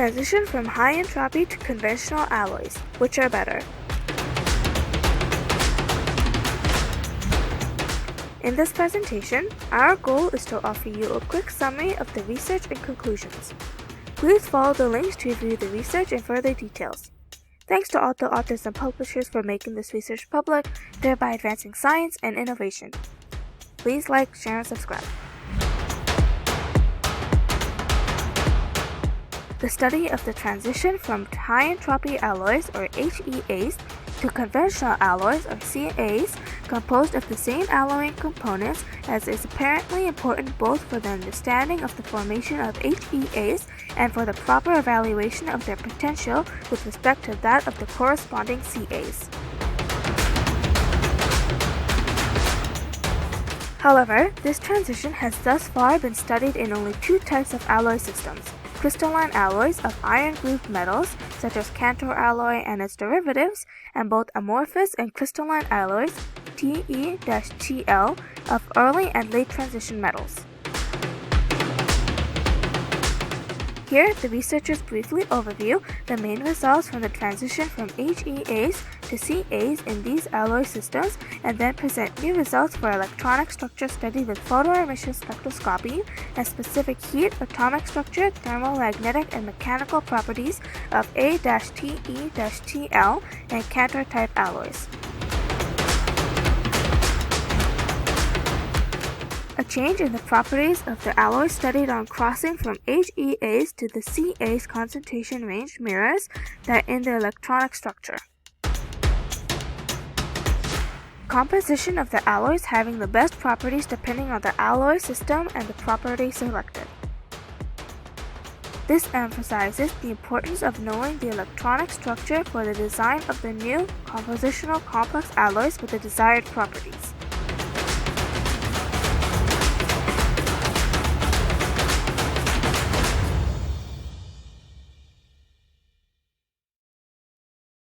Transition from high entropy to conventional alloys. Which are better? In this presentation, our goal is to offer you a quick summary of the research and conclusions. Please follow the links to review the research in further details. Thanks to all the authors and publishers for making this research public, thereby advancing science and innovation. Please like, share, and subscribe. The study of the transition from high-entropy alloys, or HEAs, to conventional alloys, or CAs, composed of the same alloying components, as is apparently important both for the understanding of the formation of HEAs and for the proper evaluation of their potential with respect to that of the corresponding CAs. However, this transition has thus far been studied in only two types of alloy systems: crystalline alloys of iron-grouped metals, such as Cantor alloy and its derivatives, and both amorphous and crystalline alloys, Te-TL, of early and late transition metals. Here, the researchers briefly overview the main results from the transition from HEAs to CAs in these alloy systems, and then present new results for electronic structure studied with photoemission spectroscopy and specific heat, atomic structure, thermomagnetic, and mechanical properties of A-TE-TL and Cantor-type alloys. A change in the properties of the alloys studied on crossing from HEAs to the CAs concentration range mirrors that in the electronic structure. Composition of the alloys having the best properties depending on the alloy system and the property selected. This emphasizes the importance of knowing the electronic structure for the design of the new compositional complex alloys with the desired properties.